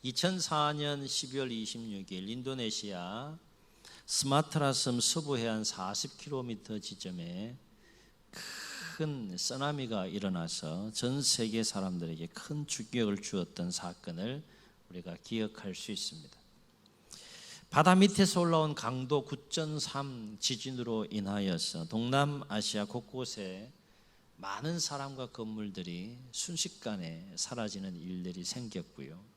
2004년 12월 26일 인도네시아 스마트라 섬 서부 해안 40km 지점에 큰 쓰나미가 일어나서 전 세계 사람들에게 큰 충격을 주었던 사건을 우리가 기억할 수 있습니다. 바다 밑에서 올라온 강도 9.3 지진으로 인하여서 동남아시아 곳곳에 많은 사람과 건물들이 순식간에 사라지는 일들이 생겼고요.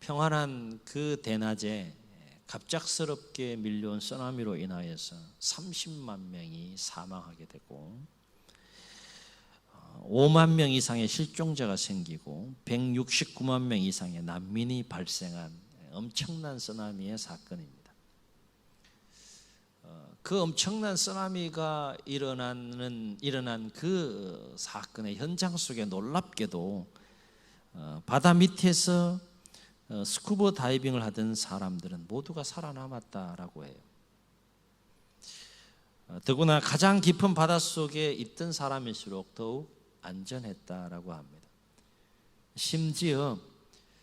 평안한 그 대낮에 갑작스럽게 밀려온 쓰나미로 인하여서 30만 명이 사망하게 되고 5만 명 이상의 실종자가 생기고 169만 명 이상의 난민이 발생한 엄청난 쓰나미의 사건입니다. 그 엄청난 쓰나미가 일어난 그 사건의 현장 속에 놀랍게도 바다 밑에서 스쿠버 다이빙을 하던 사람들은 모두가 살아남았다라고 해요. 더구나 가장 깊은 바닷속에 있던 사람일수록 더욱 안전했다라고 합니다. 심지어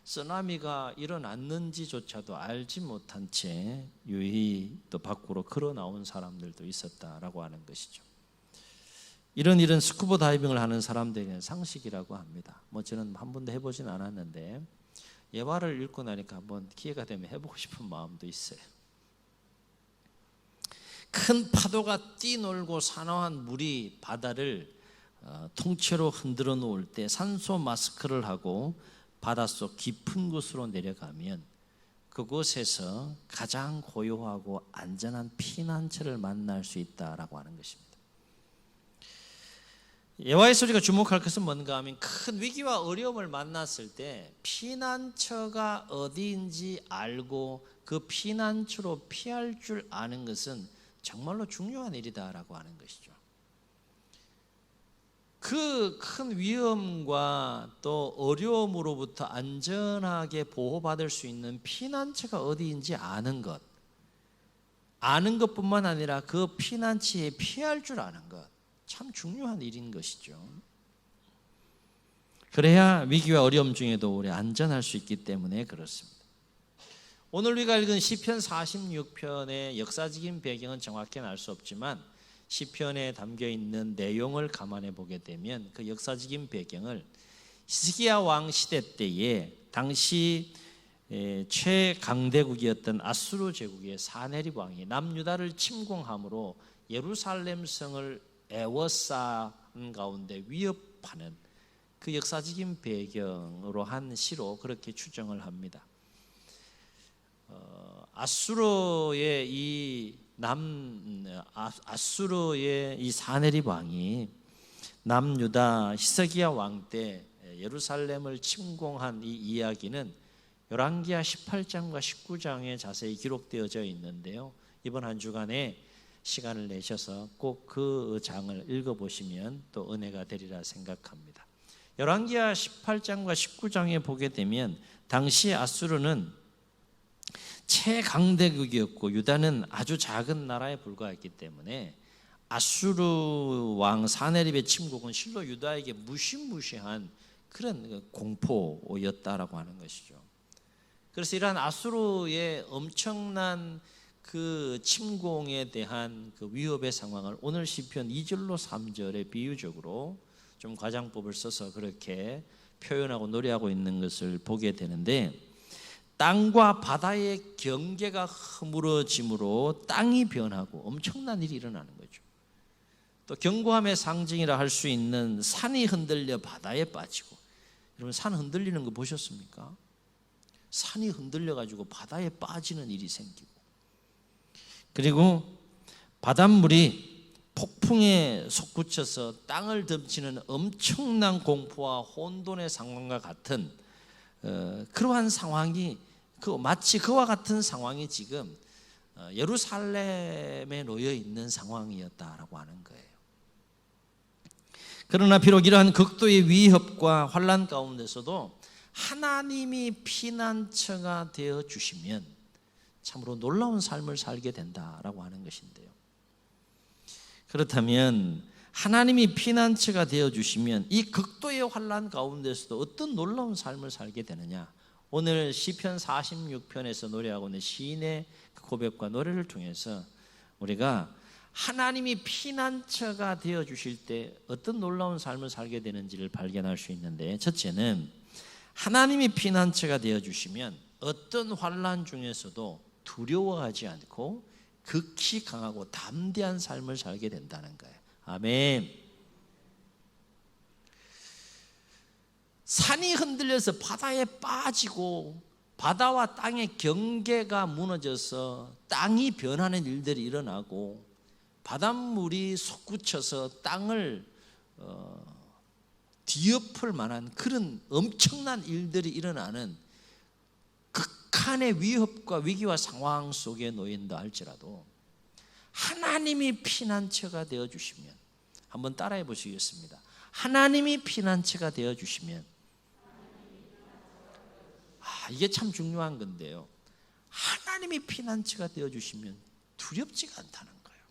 쓰나미가 일어났는지조차도 알지 못한 채 유유히 또 밖으로 걸어 나온 사람들도 있었다라고 하는 것이죠. 이런 스쿠버 다이빙을 하는 사람들에게는 상식이라고 합니다. 저는 한 번도 해보진 않았는데 예화를 읽고 나니까 한번 기회가 되면 해보고 싶은 마음도 있어요. 큰 파도가 뛰놀고 산화한 물이 바다를 통째로 흔들어 놓을 때 산소 마스크를 하고 바닷속 깊은 곳으로 내려가면 그곳에서 가장 고요하고 안전한 피난처를 만날 수 있다라고 하는 것입니다. 예화에서 우리가 주목할 것은 뭔가 하면 큰 위기와 어려움을 만났을 때 피난처가 어디인지 알고 그 피난처로 피할 줄 아는 것은 정말로 중요한 일이다라고 하는 것이죠. 그 큰 위험과 또 어려움으로부터 안전하게 보호받을 수 있는 피난처가 어디인지 아는 것뿐만 아니라 그 피난처에 피할 줄 아는 것, 참 중요한 일인 것이죠. 그래야 위기와 어려움 중에도 우리 안전할 수 있기 때문에 그렇습니다. 오늘 우리가 읽은 시편 46편의 역사적인 배경은 정확히는 알 수 없지만 시편에 담겨있는 내용을 감안해 보게 되면 그 역사적인 배경을 히스기야 왕 시대 때에 당시 최강대국이었던 아수르 제국의 사네립 왕이 남유다를 침공함으로 예루살렘 성을 애워싼 가운데 위협하는 그 역사적인 배경으로 한 시로 그렇게 추정을 합니다. 아수르의 이 사네립 왕이 남유다 히스기야 왕 때 예루살렘을 침공한 이 이야기는 열왕기하 18장과 19장에 자세히 기록되어져 있는데요. 이번 한 주간에 시간을 내셔서 꼭 그 장을 읽어보시면 또 은혜가 되리라 생각합니다. 열왕기하 18장과 19장에 보게 되면 당시 아수르는 최강대국이었고 유다는 아주 작은 나라에 불과했기 때문에 아수르 왕 사네립의 침공은 실로 유다에게 무시무시한 그런 공포였다라고 하는 것이죠. 그래서 이러한 아수르의 엄청난 그 침공에 대한 그 위협의 상황을 오늘 시편 2절로 3절에 비유적으로 좀 과장법을 써서 그렇게 표현하고 노래하고 있는 것을 보게 되는데, 땅과 바다의 경계가 허물어짐으로 땅이 변하고 엄청난 일이 일어나는 거죠. 또 견고함의 상징이라 할 수 있는 산이 흔들려 바다에 빠지고, 여러분 산 흔들리는 거 보셨습니까? 산이 흔들려 가지고 바다에 빠지는 일이 생기고, 그리고 바닷물이 폭풍에 솟구쳐서 땅을 덮치는 엄청난 공포와 혼돈의 상황과 같은 그러한 상황이 마치 그와 같은 상황이 지금 예루살렘에 놓여 있는 상황이었다라고 하는 거예요. 그러나 비록 이러한 극도의 위협과 환난 가운데서도 하나님이 피난처가 되어 주시면 참으로 놀라운 삶을 살게 된다라고 하는 것인데요. 그렇다면 하나님이 피난처가 되어주시면 이 극도의 환난 가운데서도 어떤 놀라운 삶을 살게 되느냐. 오늘 시편 46편에서 노래하고 있는 시인의 고백과 노래를 통해서 우리가 하나님이 피난처가 되어주실 때 어떤 놀라운 삶을 살게 되는지를 발견할 수 있는데, 첫째는 하나님이 피난처가 되어주시면 어떤 환난 중에서도 두려워하지 않고 극히 강하고 담대한 삶을 살게 된다는 거예요. 아멘. 산이 흔들려서 바다에 빠지고 바다와 땅의 경계가 무너져서 땅이 변하는 일들이 일어나고 바닷물이 솟구쳐서 땅을 뒤엎을 만한 그런 엄청난 일들이 일어나는 극한의 위협과 위기와 상황 속에 놓인다 할지라도 하나님이 피난처가 되어주시면, 한번 따라해 보시겠습니다. 하나님이 피난처가 되어주시면, 이게 참 중요한 건데요, 하나님이 피난처가 되어주시면 두렵지가 않다는 거예요.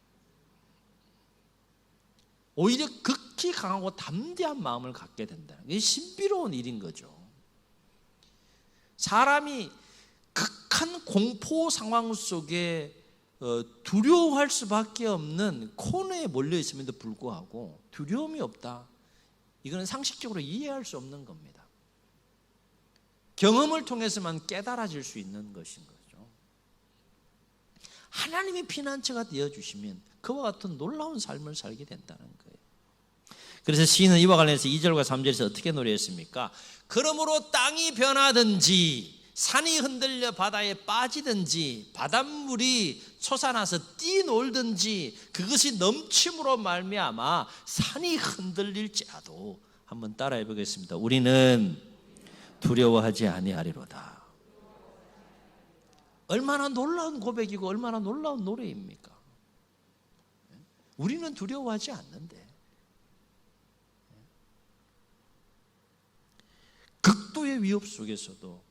오히려 극히 강하고 담대한 마음을 갖게 된다는, 이게 신비로운 일인 거죠. 사람이 극한 공포 상황 속에 두려워할 수밖에 없는 코너에 몰려 있음에도 불구하고 두려움이 없다, 이거는 상식적으로 이해할 수 없는 겁니다. 경험을 통해서만 깨달아질 수 있는 것인 거죠. 하나님이 피난처가 되어주시면 그와 같은 놀라운 삶을 살게 된다는 거예요. 그래서 시인은 이와 관련해서 2절과 3절에서 어떻게 노래했습니까? 그러므로 땅이 변하든지 산이 흔들려 바다에 빠지든지 바닷물이 솟아나서 뛰놀든지 그것이 넘침으로 말미암아 산이 흔들릴지라도, 한번 따라해 보겠습니다. 우리는 두려워하지 아니하리로다. 얼마나 놀라운 고백이고 얼마나 놀라운 노래입니까? 우리는 두려워하지 않는데, 극도의 위협 속에서도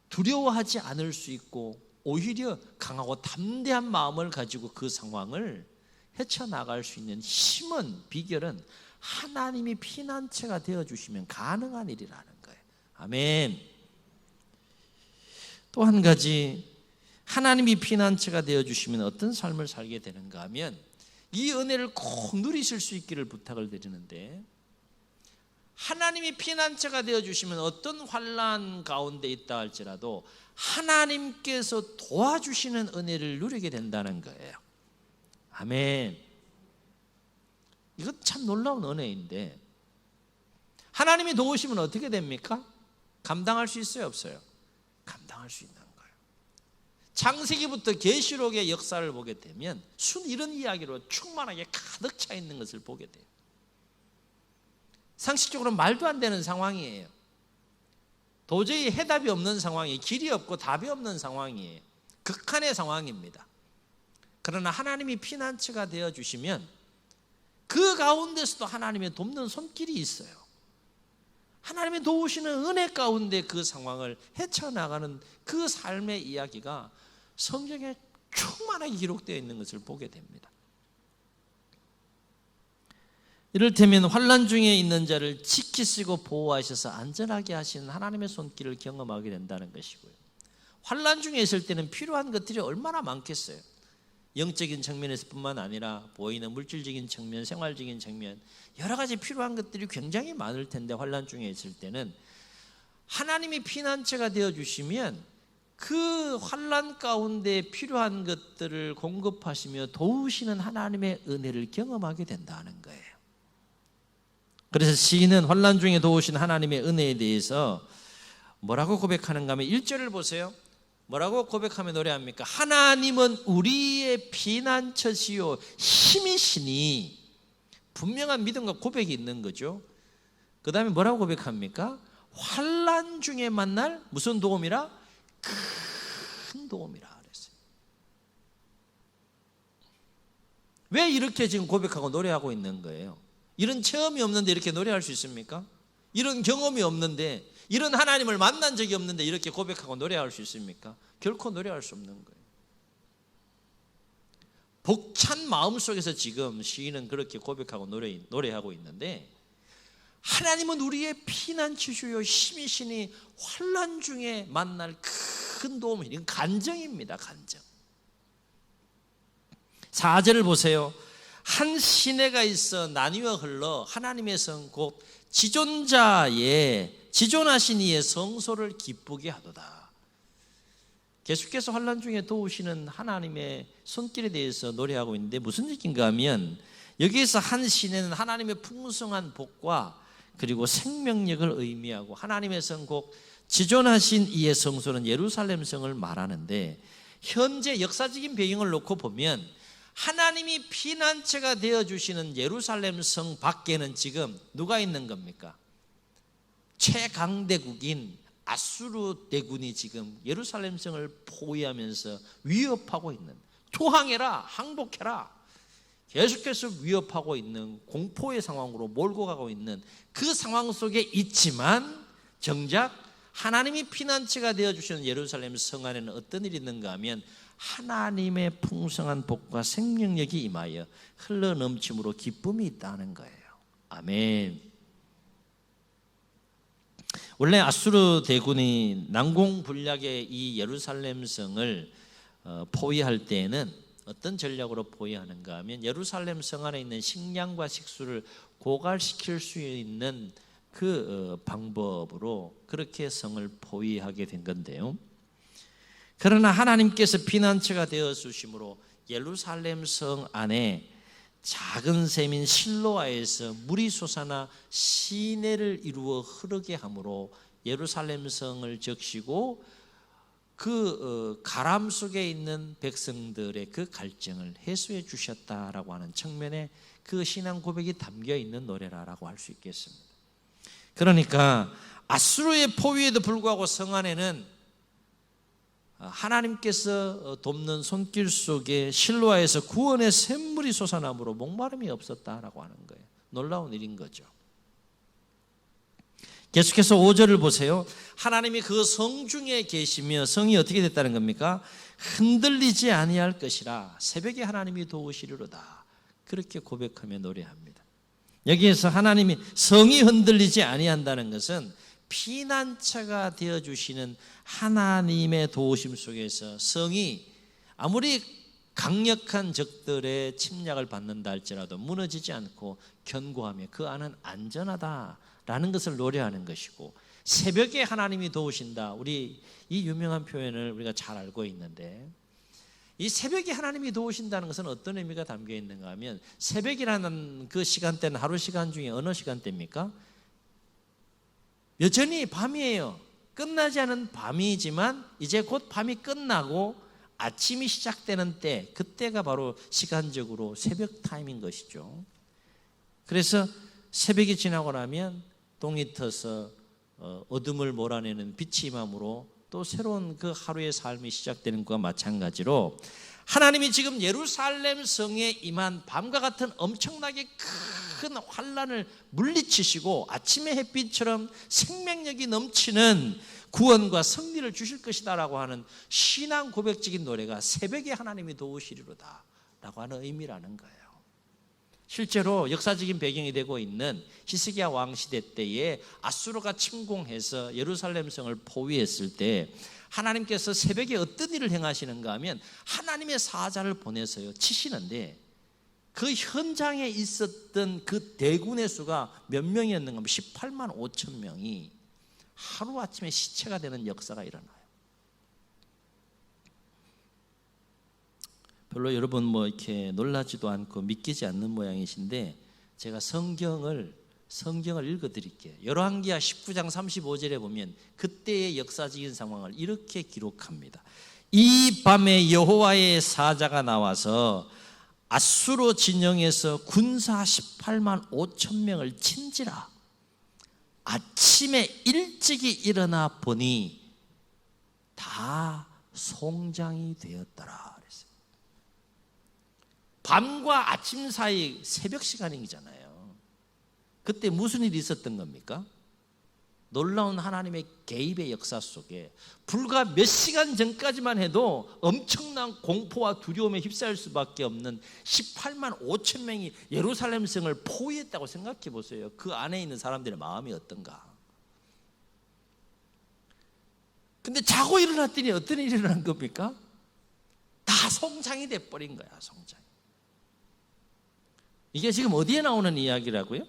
두려워하지 않을 수 있고 오히려 강하고 담대한 마음을 가지고 그 상황을 헤쳐나갈 수 있는 힘은, 비결은 하나님이 피난처가 되어주시면 가능한 일이라는 거예요. 아멘. 또 한 가지, 하나님이 피난처가 되어주시면 어떤 삶을 살게 되는가 하면, 이 은혜를 꼭 누리실 수 있기를 부탁을 드리는데, 하나님이 피난처가 되어주시면 어떤 환난 가운데 있다 할지라도 하나님께서 도와주시는 은혜를 누리게 된다는 거예요. 아멘. 이것 참 놀라운 은혜인데, 하나님이 도우시면 어떻게 됩니까? 감당할 수 있어요, 없어요? 감당할 수 있는 거예요. 창세기부터 계시록의 역사를 보게 되면 이런 이야기로 충만하게 가득 차 있는 것을 보게 돼요. 상식적으로 말도 안 되는 상황이에요. 도저히 해답이 없는 상황이에요. 길이 없고 답이 없는 상황이에요. 극한의 상황입니다. 그러나 하나님이 피난처가 되어주시면 그 가운데서도 하나님의 돕는 손길이 있어요. 하나님의 도우시는 은혜 가운데 그 상황을 헤쳐나가는 그 삶의 이야기가 성경에 충만하게 기록되어 있는 것을 보게 됩니다. 이를테면 환난 중에 있는 자를 지키시고 보호하셔서 안전하게 하시는 하나님의 손길을 경험하게 된다는 것이고요. 환난 중에 있을 때는 필요한 것들이 얼마나 많겠어요. 영적인 측면에서 뿐만 아니라 보이는 물질적인 측면, 생활적인 측면, 여러 가지 필요한 것들이 굉장히 많을 텐데, 환난 중에 있을 때는 하나님이 피난처가 되어주시면 그 환난 가운데 필요한 것들을 공급하시며 도우시는 하나님의 은혜를 경험하게 된다는 거예요. 그래서 시인은 환난 중에 도우신 하나님의 은혜에 대해서 뭐라고 고백하는가 하면 1절을 보세요. 뭐라고 고백하며 노래합니까? 하나님은 우리의 피난처시요 힘이시니. 분명한 믿음과 고백이 있는 거죠. 그 다음에 뭐라고 고백합니까? 환난 중에 만날 무슨 도움이라? 큰 도움이라 그랬어요. 왜 이렇게 지금 고백하고 노래하고 있는 거예요? 이런 체험이 없는데 이렇게 노래할 수 있습니까? 이런 경험이 없는데, 이런 하나님을 만난 적이 없는데 이렇게 고백하고 노래할 수 있습니까? 결코 노래할 수 없는 거예요. 벅찬 마음 속에서 지금 시인은 그렇게 고백하고 노래하고 있는데, 하나님은 우리의 피난처시요 힘이시니 환난 중에 만날 큰 도움이, 이건 간정입니다. 간정. 4절을 보세요. 한 시내가 있어 나뉘어 흘러 하나님의 성 곧 지존하신 이의 성소를 기쁘게 하도다. 계속해서 환난 중에 도우시는 하나님의 손길에 대해서 노래하고 있는데, 무슨 얘기인가 하면, 여기에서 한 시내는 하나님의 풍성한 복과 그리고 생명력을 의미하고, 하나님의 성 곧 지존하신 이의 성소는 예루살렘 성을 말하는데, 현재 역사적인 배경을 놓고 보면 하나님이 피난처가 되어주시는 예루살렘 성 밖에는 지금 누가 있는 겁니까? 최강대국인 아수르 대군이 지금 예루살렘 성을 포위하면서 위협하고 있는, 투항해라, 항복해라, 계속해서 위협하고 있는 공포의 상황으로 몰고 가고 있는 그 상황 속에 있지만, 정작 하나님이 피난처가 되어주시는 예루살렘 성 안에는 어떤 일이 있는가 하면, 하나님의 풍성한 복과 생명력이 임하여 흘러넘침으로 기쁨이 있다는 거예요. 아멘. 원래 아수르 대군이 난공불락의 이 예루살렘 성을 포위할 때에는 어떤 전략으로 포위하는가 하면, 예루살렘 성 안에 있는 식량과 식수를 고갈시킬 수 있는 그 방법으로 그렇게 성을 포위하게 된 건데요. 그러나 하나님께서 피난처가 되어 주심으로 예루살렘 성 안에 작은 샘인 실로아에서 물이 솟아나 시내를 이루어 흐르게 함으로 예루살렘 성을 적시고 그 가람 속에 있는 백성들의 그 갈증을 해소해 주셨다라고 하는 측면에 그 신앙 고백이 담겨 있는 노래라고 할 수 있겠습니다. 그러니까 아수르의 포위에도 불구하고 성 안에는 하나님께서 돕는 손길 속에 실로아에서 구원의 샘물이 솟아나므로 목마름이 없었다라고 하는 거예요. 놀라운 일인 거죠. 계속해서 5절을 보세요. 하나님이 그 성 중에 계시며, 성이 어떻게 됐다는 겁니까? 흔들리지 아니할 것이라 새벽에 하나님이 도우시리로다. 그렇게 고백하며 노래합니다. 여기에서 하나님이 성이 흔들리지 아니한다는 것은 피난처가 되어주시는 하나님의 도우심 속에서 성이 아무리 강력한 적들의 침략을 받는다 할지라도 무너지지 않고 견고하며 그 안은 안전하다라는 것을 노래하는 것이고, 새벽에 하나님이 도우신다, 우리 이 유명한 표현을 우리가 잘 알고 있는데, 이 새벽에 하나님이 도우신다는 것은 어떤 의미가 담겨 있는가 하면, 새벽이라는 그 시간대는 하루 시간 중에 어느 시간대입니까? 여전히 밤이에요. 끝나지 않은 밤이지만 이제 곧 밤이 끝나고 아침이 시작되는 때, 그때가 바로 시간적으로 새벽 타임인 것이죠. 그래서 새벽이 지나고 나면 동이 터서 어둠을 몰아내는 빛이 임함으로 또 새로운 그 하루의 삶이 시작되는 것과 마찬가지로, 하나님이 지금 예루살렘 성에 임한 밤과 같은 엄청나게 큰 환난을 물리치시고 아침의 햇빛처럼 생명력이 넘치는 구원과 승리를 주실 것이다라고 하는 신앙 고백적인 노래가 새벽에 하나님이 도우시리로다 라고 하는 의미라는 거예요. 실제로 역사적인 배경이 되고 있는 히스기야 왕 시대 때에 아수르가 침공해서 예루살렘 성을 포위했을 때, 하나님께서 새벽에 어떤 일을 행하시는가 하면 하나님의 사자를 보내서요 치시는데, 그 현장에 있었던 그 대군의 수가 몇 명이었는가 하면 18만 5천 명이 하루아침에 시체가 되는 역사가 일어나요. 별로 여러분 이렇게 놀라지도 않고 믿기지 않는 모양이신데, 제가 성경을 읽어드릴게요. 열왕기하 19장 35절에 보면 그때의 역사적인 상황을 이렇게 기록합니다. 이 밤에 여호와의 사자가 나와서 아수르 진영에서 군사 18만 5천 명을 친지라. 아침에 일찍이 일어나 보니 다 송장이 되었더라 그랬어요. 밤과 아침 사이 새벽 시간이잖아요. 그때 무슨 일이 있었던 겁니까? 놀라운 하나님의 개입의 역사 속에 불과 몇 시간 전까지만 해도 엄청난 공포와 두려움에 휩싸일 수밖에 없는 18만 5천 명이 예루살렘 성을 포위했다고 생각해 보세요. 그 안에 있는 사람들의 마음이 어떤가? 근데 자고 일어났더니 어떤 일이 일어난 겁니까? 다 송장이 돼버린 거야. 송장. 이게 지금 어디에 나오는 이야기라고요?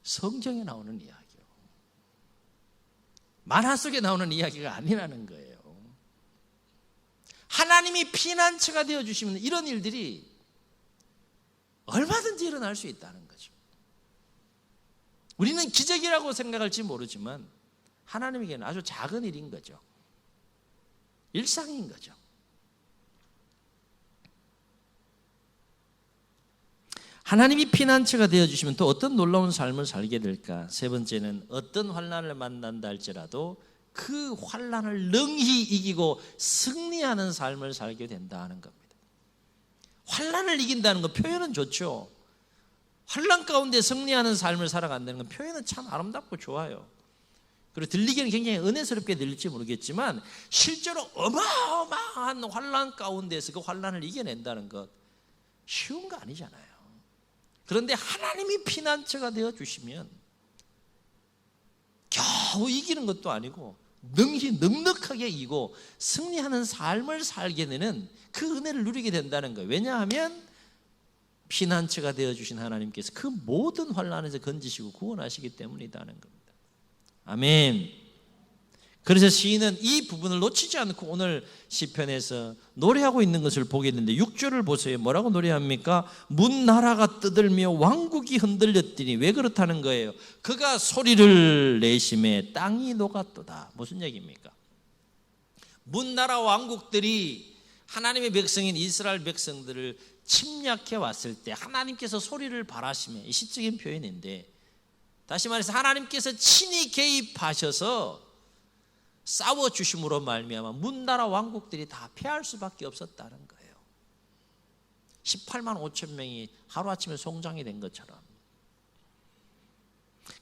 성경에 나오는 이야기요. 만화 속에 나오는 이야기가 아니라는 거예요. 하나님이 피난처가 되어주시면 이런 일들이 얼마든지 일어날 수 있다는 거죠. 우리는 기적이라고 생각할지 모르지만 하나님에게는 아주 작은 일인 거죠. 일상인 거죠. 하나님이 피난처가 되어주시면 또 어떤 놀라운 삶을 살게 될까? 세 번째는 어떤 환난을 만난다 할지라도 그 환난을 능히 이기고 승리하는 삶을 살게 된다는 겁니다. 환난을 이긴다는 건 표현은 좋죠. 환난 가운데 승리하는 삶을 살아간다는 건 표현은 참 아름답고 좋아요. 그리고 들리기는 굉장히 은혜스럽게 들릴지 모르겠지만 실제로 어마어마한 환난 가운데서 그 환난을 이겨낸다는 것 쉬운 거 아니잖아요. 그런데 하나님이 피난처가 되어주시면 겨우 이기는 것도 아니고 능히 넉넉하게 이기고 승리하는 삶을 살게 되는 그 은혜를 누리게 된다는 거예요. 왜냐하면 피난처가 되어주신 하나님께서 그 모든 환난에서 건지시고 구원하시기 때문이라는 겁니다. 아멘. 그래서 시인은 이 부분을 놓치지 않고 오늘 시편에서 노래하고 있는 것을 보게 되는데 6절을 보세요. 뭐라고 노래합니까? 문나라가 떠들며 왕국이 흔들렸더니 왜 그렇다는 거예요? 그가 소리를 내심에 땅이 녹았도다. 무슨 얘기입니까? 문나라 왕국들이 하나님의 백성인 이스라엘 백성들을 침략해 왔을 때 하나님께서 소리를 발하시며 이 시적인 표현인데 다시 말해서 하나님께서 친히 개입하셔서 싸워주심으로 말미암아 문나라 왕국들이 다 패할 수밖에 없었다는 거예요. 18만 5천 명이 하루아침에 송장이 된 것처럼.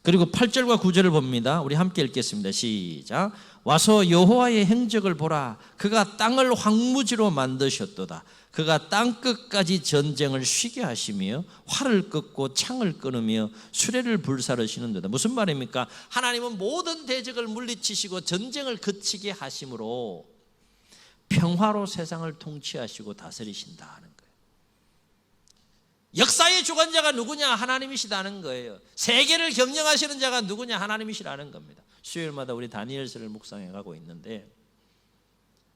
그리고 8절과 9절을 봅니다. 우리 함께 읽겠습니다. 시작. 와서 여호와의 행적을 보라. 그가 땅을 황무지로 만드셨도다. 그가 땅끝까지 전쟁을 쉬게 하시며 활을 꺾고 창을 끊으며 수레를 불사르시는도다. 무슨 말입니까? 하나님은 모든 대적을 물리치시고 전쟁을 그치게 하심으로 평화로 세상을 통치하시고 다스리신다는 거예요. 역사의 주관자가 누구냐? 하나님이시다는 거예요. 세계를 경영하시는 자가 누구냐? 하나님이시라는 겁니다. 수요일마다 우리 다니엘서를 묵상해 가고 있는데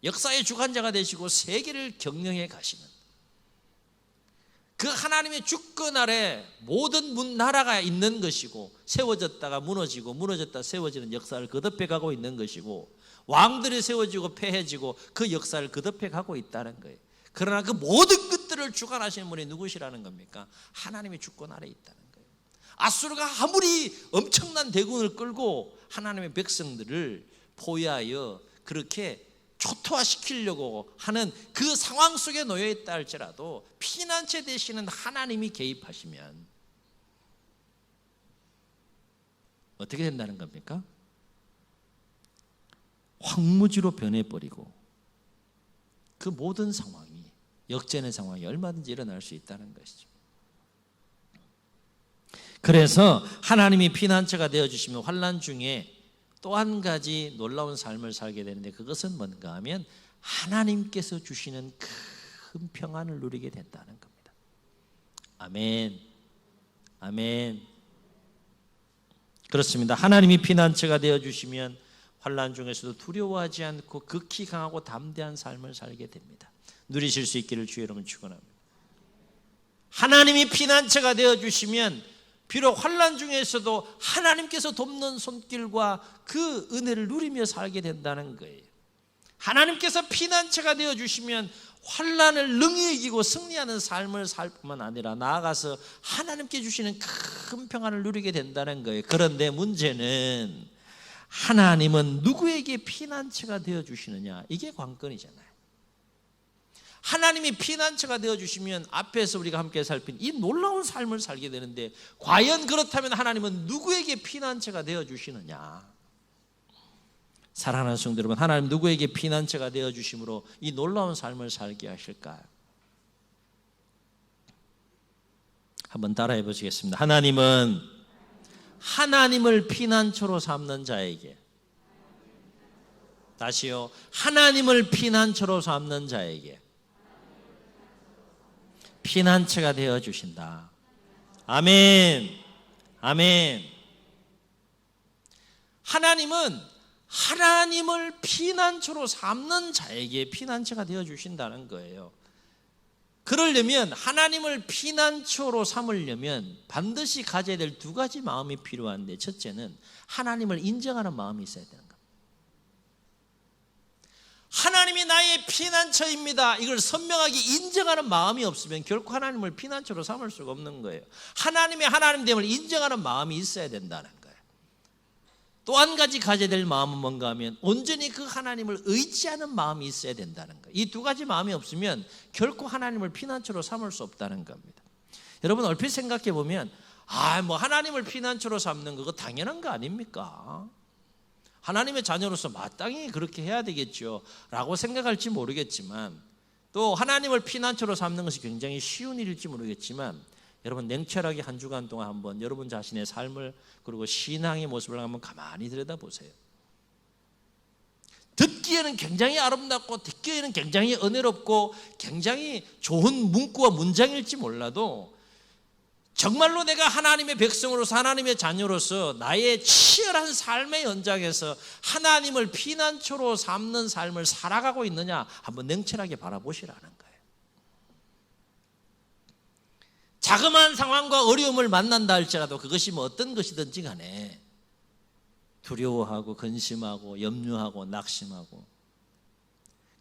역사의 주관자가 되시고 세계를 경영해 가시는 그 하나님의 주권 아래 모든 나라가 있는 것이고 세워졌다가 무너지고 무너졌다 세워지는 역사를 거듭해 가고 있는 것이고 왕들이 세워지고 패해지고 그 역사를 거듭해 가고 있다는 거예요. 그러나 그 모든 것들을 주관하시는 분이 누구시라는 겁니까? 하나님의 주권 아래 있다는 거예요. 아수르가 아무리 엄청난 대군을 끌고 하나님의 백성들을 포위하여 그렇게 초토화시키려고 하는 그 상황 속에 놓여 있다 할지라도 피난처 되시는 하나님이 개입하시면 어떻게 된다는 겁니까? 황무지로 변해버리고 그 모든 상황이 역전의 상황이 얼마든지 일어날 수 있다는 것이죠. 그래서 하나님이 피난처가 되어주시면 환난 중에 또 한 가지 놀라운 삶을 살게 되는데 그것은 뭔가 하면 하나님께서 주시는 큰 평안을 누리게 된다는 겁니다. 아멘. 아멘. 그렇습니다. 하나님이 피난처가 되어주시면 환난 중에서도 두려워하지 않고 극히 강하고 담대한 삶을 살게 됩니다. 누리실 수 있기를 주의 이름으로 축원합니다. 하나님이 피난처가 되어주시면 비록 환난 중에서도 하나님께서 돕는 손길과 그 은혜를 누리며 살게 된다는 거예요. 하나님께서 피난처가 되어주시면 환난을 능히 이기고 승리하는 삶을 살 뿐만 아니라 나아가서 하나님께 주시는 큰 평안을 누리게 된다는 거예요. 그런데 문제는 하나님은 누구에게 피난처가 되어주시느냐, 이게 관건이잖아요. 하나님이 피난처가 되어주시면 앞에서 우리가 함께 살핀 이 놀라운 삶을 살게 되는데, 과연 그렇다면 하나님은 누구에게 피난처가 되어주시느냐? 사랑하는 성도 여러분, 하나님 누구에게 피난처가 되어주심으로 이 놀라운 삶을 살게 하실까요? 한번 따라해 보시겠습니다. 하나님은 하나님을 피난처로 삼는 자에게, 다시요, 하나님을 피난처로 삼는 자에게 피난처가 되어주신다. 아멘. 아멘. 하나님은 하나님을 피난처로 삼는 자에게 피난처가 되어주신다는 거예요. 그러려면, 하나님을 피난처로 삼으려면 반드시 가져야 될 두 가지 마음이 필요한데, 첫째는 하나님을 인정하는 마음이 있어야 되는 겁니다. 하나님이 나의 피난처입니다, 이걸 선명하게 인정하는 마음이 없으면 결코 하나님을 피난처로 삼을 수가 없는 거예요. 하나님의 하나님됨을 인정하는 마음이 있어야 된다는 거예요. 또 한 가지 가져야 될 마음은 뭔가 하면, 온전히 그 하나님을 의지하는 마음이 있어야 된다는 거예요. 이 두 가지 마음이 없으면 결코 하나님을 피난처로 삼을 수 없다는 겁니다. 여러분, 얼핏 생각해 보면 뭐 하나님을 피난처로 삼는 거 당연한 거 아닙니까? 하나님의 자녀로서 마땅히 그렇게 해야 되겠죠 라고 생각할지 모르겠지만, 또 하나님을 피난처로 삼는 것이 굉장히 쉬운 일일지 모르겠지만, 여러분 냉철하게 한 주간 동안 한번 여러분 자신의 삶을, 그리고 신앙의 모습을 한번 가만히 들여다보세요. 듣기에는 굉장히 아름답고 듣기에는 굉장히 은혜롭고 굉장히 좋은 문구와 문장일지 몰라도, 정말로 내가 하나님의 백성으로서, 하나님의 자녀로서 나의 치열한 삶의 연장에서 하나님을 피난처로 삼는 삶을 살아가고 있느냐 한번 냉철하게 바라보시라는 거예요. 자그마한 상황과 어려움을 만난다 할지라도, 그것이 뭐 어떤 것이든지 간에 두려워하고 근심하고 염려하고 낙심하고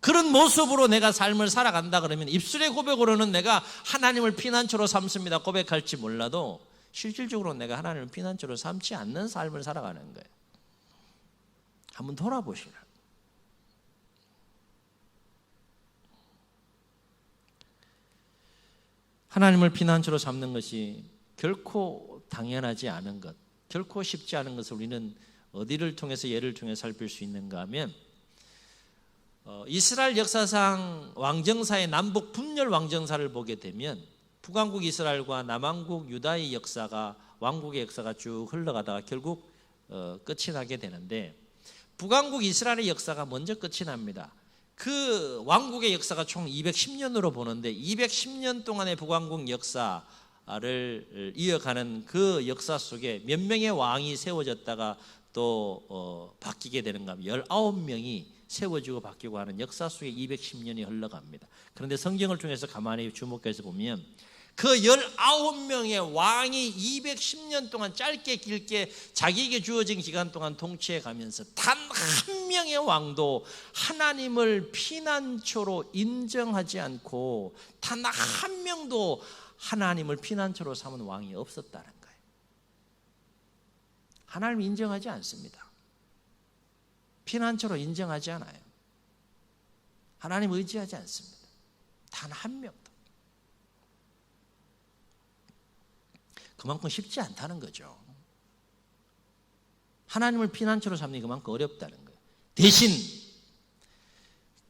그런 모습으로 내가 삶을 살아간다 그러면, 입술의 고백으로는 내가 하나님을 피난처로 삼습니다 고백할지 몰라도 실질적으로 내가 하나님을 피난처로 삼지 않는 삶을 살아가는 거예요. 한번 돌아보시라. 하나님을 피난처로 삼는 것이 결코 당연하지 않은 것, 결코 쉽지 않은 것을 우리는 어디를 통해서, 예를 통해 살필 수 있는가 하면, 이스라엘 역사상 왕정사의 남북 분열 왕정사를 보게 되면 북왕국 이스라엘과 남왕국 유다의 역사가, 왕국의 역사가 쭉 흘러가다가 결국 끝이 나게 되는데, 북왕국 이스라엘의 역사가 먼저 끝이 납니다. 그 왕국의 역사가 총 210년으로 보는데, 210년 동안의 북왕국 역사를 이어가는 그 역사 속에 몇 명의 왕이 세워졌다가 또 바뀌게 되는가 하면 19명이 세워지고 바뀌고 하는 역사 속에 210년이 흘러갑니다. 그런데 성경을 통해서 가만히 주목해서 보면, 그 19명의 왕이 210년 동안 짧게 길게 자기에게 주어진 기간 동안 통치해 가면서 단 한 명의 왕도 하나님을 피난처로 인정하지 않고, 단 한 명도 하나님을 피난처로 삼은 왕이 없었다는 거예요. 하나님을 인정하지 않습니다. 피난처로 인정하지 않아요. 하나님 의지하지 않습니다. 단 한 명도. 그만큼 쉽지 않다는 거죠. 하나님을 피난처로 삼는 게 그만큼 어렵다는 거예요. 대신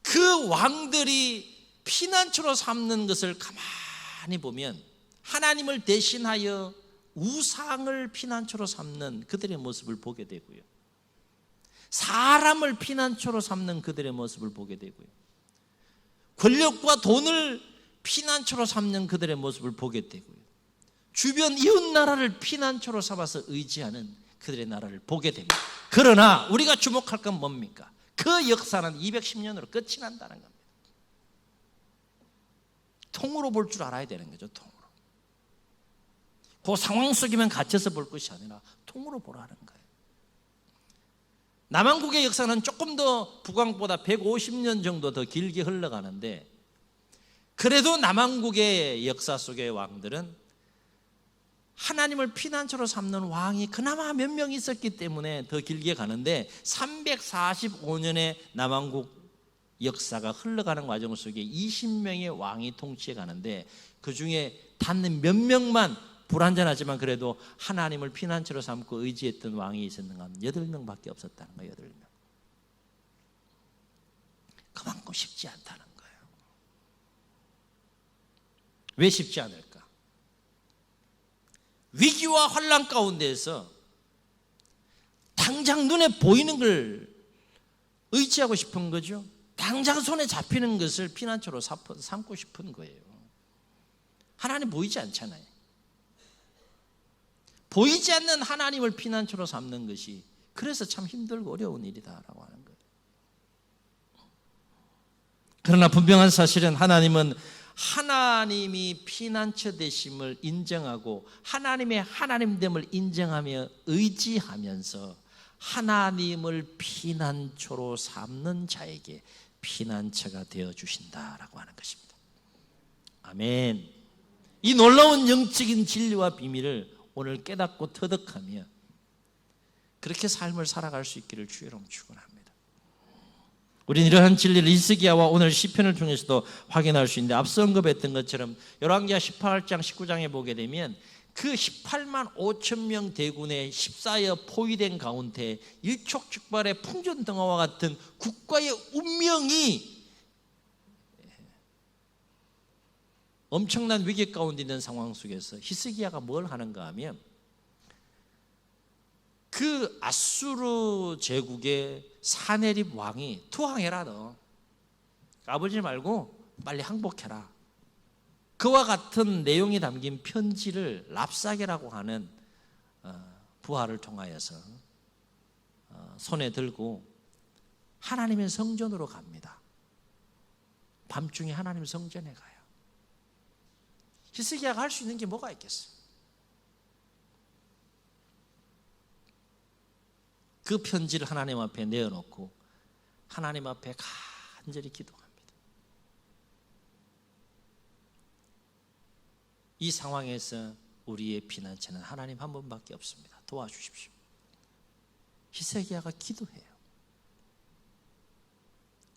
그 왕들이 피난처로 삼는 것을 가만히 보면, 하나님을 대신하여 우상을 피난처로 삼는 그들의 모습을 보게 되고요, 사람을 피난처로 삼는 그들의 모습을 보게 되고요, 권력과 돈을 피난처로 삼는 그들의 모습을 보게 되고요, 주변 이웃 나라를 피난처로 삼아서 의지하는 그들의 나라를 보게 됩니다. 그러나 우리가 주목할 건 뭡니까? 그 역사는 210년으로 끝이 난다는 겁니다. 통으로 볼 줄 알아야 되는 거죠. 통으로. 그 상황 속에만 갇혀서 볼 것이 아니라 통으로 보라는 거예요. 남한국의 역사는 조금 더 북왕보다 150년 정도 더 길게 흘러가는데, 그래도 남한국의 역사 속의 왕들은 하나님을 피난처로 삼는 왕이 그나마 몇 명 있었기 때문에 더 길게 가는데, 345년에 남왕국 역사가 흘러가는 과정 속에 20명의 왕이 통치해 가는데 그 중에 단 몇 명만 불완전하지만 그래도 하나님을 피난처로 삼고 의지했던 왕이 있었는가 하면 8명밖에 없었다는 거예요. 8명. 그만큼 쉽지 않다는 거예요. 왜 쉽지 않을까? 위기와 환난 가운데에서 당장 눈에 보이는 걸 의지하고 싶은 거죠. 당장 손에 잡히는 것을 피난처로 삼고 싶은 거예요. 하나님 보이지 않잖아요. 보이지 않는 하나님을 피난처로 삼는 것이 그래서 참 힘들고 어려운 일이다라고 하는 거예요. 그러나 분명한 사실은 하나님은 하나님이 피난처 되심을 인정하고 하나님의 하나님됨을 인정하며 의지하면서 하나님을 피난처로 삼는 자에게 피난처가 되어주신다라고 하는 것입니다. 아멘. 이 놀라운 영적인 진리와 비밀을 오늘 깨닫고 터득하며 그렇게 삶을 살아갈 수 있기를 주의 이름으로 축원합니다. 우리는 이러한 진리를 히스기야와 오늘 시편을 통해서도 확인할 수 있는데 앞서 언급했던 것처럼 열왕기하 18장 19장에 보게 되면 그 18만 5천 명 대군의 14여 포위된 가운데 일촉즉발의 풍전등화와 같은 국가의 운명이 엄청난 위기 가운데 있는 상황 속에서 히스기야가 뭘 하는가 하면 그 아수르 제국의 사네립 왕이 투항해라, 너 까불지 말고 빨리 항복해라, 그와 같은 내용이 담긴 편지를 랍사게라고 하는 부하를 통하여서 손에 들고 하나님의 성전으로 갑니다. 밤중에 하나님 성전에 가요. 히스기야가 할 수 있는 게 뭐가 있겠어요? 그 편지를 하나님 앞에 내어놓고 하나님 앞에 간절히 기도합니다. 이 상황에서 우리의 피난처는 하나님 한 분밖에 없습니다. 도와주십시오. 히스기야가 기도해요.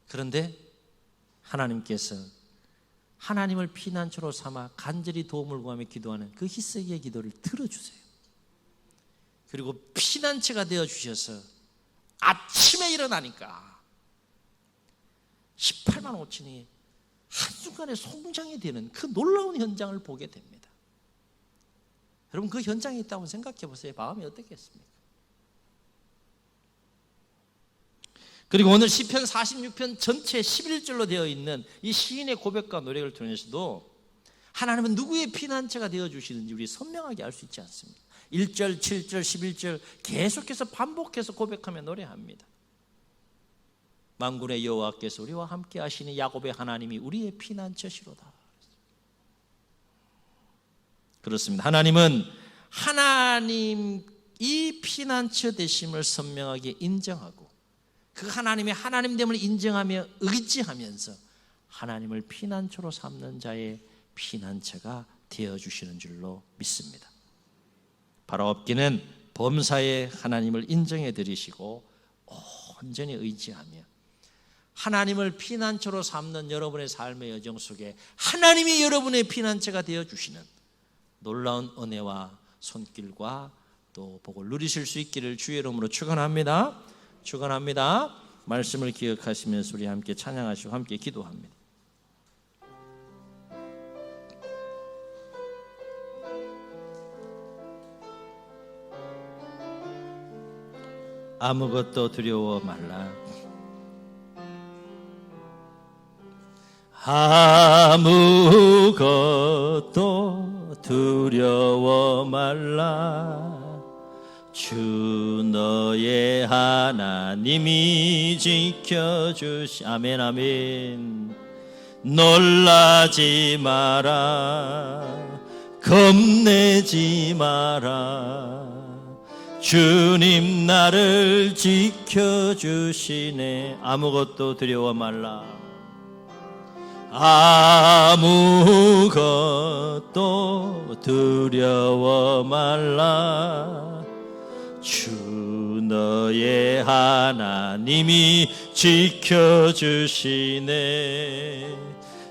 그런데 하나님께서 하나님을 피난처로 삼아 간절히 도움을 구하며 기도하는 그 히스기야의 기도를 들어주세요. 그리고 피난처가 되어주셔서 아침에 일어나니까 18만 5천이 한순간에 송장이 되는 그 놀라운 현장을 보게 됩니다. 여러분, 그 현장에 있다고 생각해 보세요. 마음이 어떻겠습니까? 그리고 오늘 시편 46편 전체 11절로 되어 있는 이 시인의 고백과 노래를 통해서도 하나님은 누구의 피난처가 되어주시는지 우리 선명하게 알 수 있지 않습니까? 1절, 7절, 11절 계속해서 반복해서 고백하며 노래합니다. 만군의 여호와께서 우리와 함께 하시니 야곱의 하나님이 우리의 피난처시로다. 그렇습니다. 하나님은 하나님 이 피난처 되심을 선명하게 인정하고 그 하나님의 하나님됨을 인정하며 의지하면서 하나님을 피난처로 삼는 자의 피난처가 되어주시는 줄로 믿습니다. 바로업기는 범사에 하나님을 인정해 드리시고 온전히 의지하며 하나님을 피난처로 삼는 여러분의 삶의 여정 속에 하나님이 여러분의 피난처가 되어주시는 놀라운 은혜와 손길과 또 복을 누리실 수 있기를 주의 이름으로 축원합니다. 축원합니다. 말씀을 기억하시면서 우리 함께 찬양하시고 함께 기도합니다. 아무것도 두려워 말라. 아무것도 두려워 말라. 주 너의 하나님이 지켜주시. 아멘 아멘. 놀라지 마라. 겁내지 마라. 주님 나를 지켜주시네. 아무것도 두려워 말라. 아무것도 두려워 말라. 주 너의 하나님이 지켜주시네.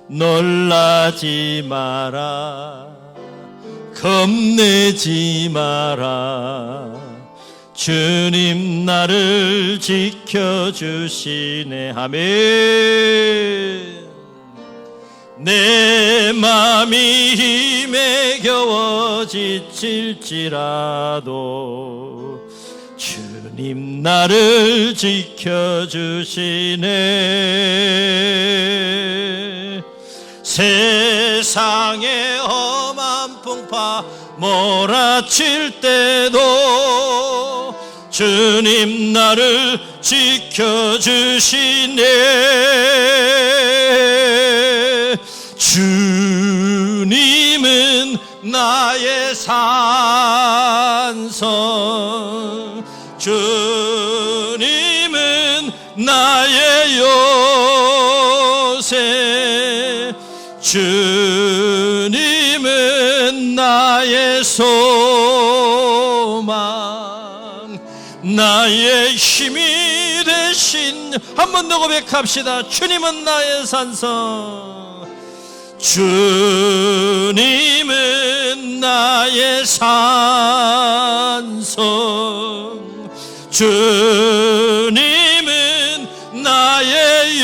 놀라지 마라, 겁내지 마라. 주님 나를 지켜주시네. 아멘. 내 맘이 힘에 겨워 지칠지라도 주님 나를 지켜주시네. 세상의 험한 풍파 몰아칠 때도 주님 나를 지켜주시네. 주님은 나의 산성, 주님은 나의 요새, 주님은 나의 소망, 나의 힘이 되신. 한 번 더 고백합시다. 주님은 나의 산성, 주님은 나의 산성, 주님은 나의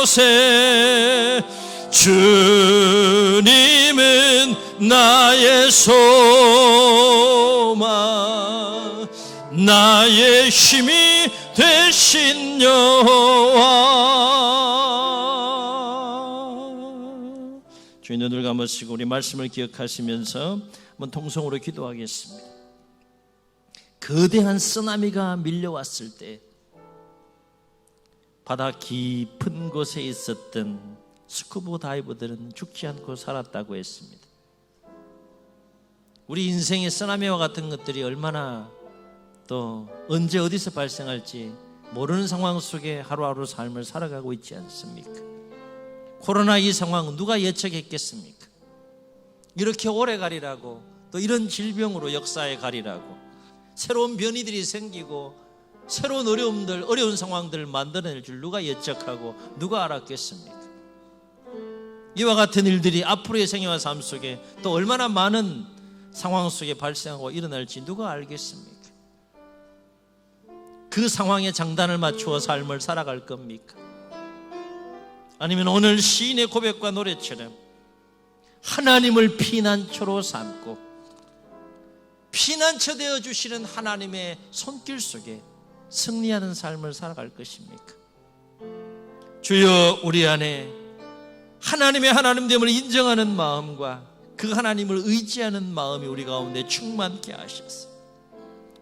요새, 주님은 나의 소망, 나의 힘이 되신 여호와. 주님 눈을 감으시고 우리 말씀을 기억하시면서 한번 통성으로 기도하겠습니다. 거대한 쓰나미가 밀려왔을 때 바다 깊은 곳에 있었던 스쿠버 다이버들은 죽지 않고 살았다고 했습니다. 우리 인생의 쓰나미와 같은 것들이 얼마나 또 언제 어디서 발생할지 모르는 상황 속에 하루하루 삶을 살아가고 있지 않습니까? 코로나 이 상황 누가 예측했겠습니까? 이렇게 오래 가리라고, 또 이런 질병으로 역사에 가리라고, 새로운 변이들이 생기고 새로운 어려움들, 어려운 상황들을 만들어낼 줄 누가 예측하고 누가 알았겠습니까? 이와 같은 일들이 앞으로의 생애와 삶 속에 또 얼마나 많은 상황 속에 발생하고 일어날지 누가 알겠습니까? 그 상황에 장단을 맞추어 삶을 살아갈 겁니까? 아니면 오늘 시인의 고백과 노래처럼 하나님을 피난처로 삼고 피난처 되어 주시는 하나님의 손길 속에 승리하는 삶을 살아갈 것입니까? 주여, 우리 안에 하나님의 하나님됨을 인정하는 마음과 그 하나님을 의지하는 마음이 우리 가운데 충만케 하셔서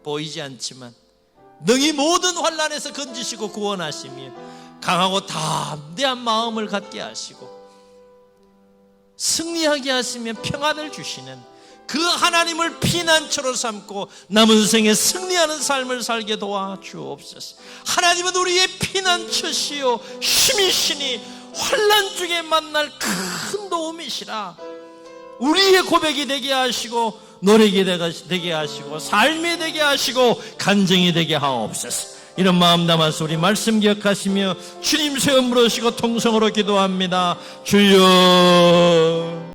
보이지 않지만 능히 모든 환난에서 건지시고 구원하시며 강하고 담대한 마음을 갖게 하시고 승리하게 하시며 평안을 주시는 그 하나님을 피난처로 삼고 남은 생에 승리하는 삶을 살게 도와주옵소서. 하나님은 우리의 피난처시요 힘이시니 환난 중에 만날 큰 도움이시라. 우리의 고백이 되게 하시고 노래가 되게 하시고 삶이 되게 하시고 간증이 되게 하옵소서. 이런 마음 담아서 우리 말씀 기억하시며 주님 세움 부르시고 통성으로 기도합니다. 주여.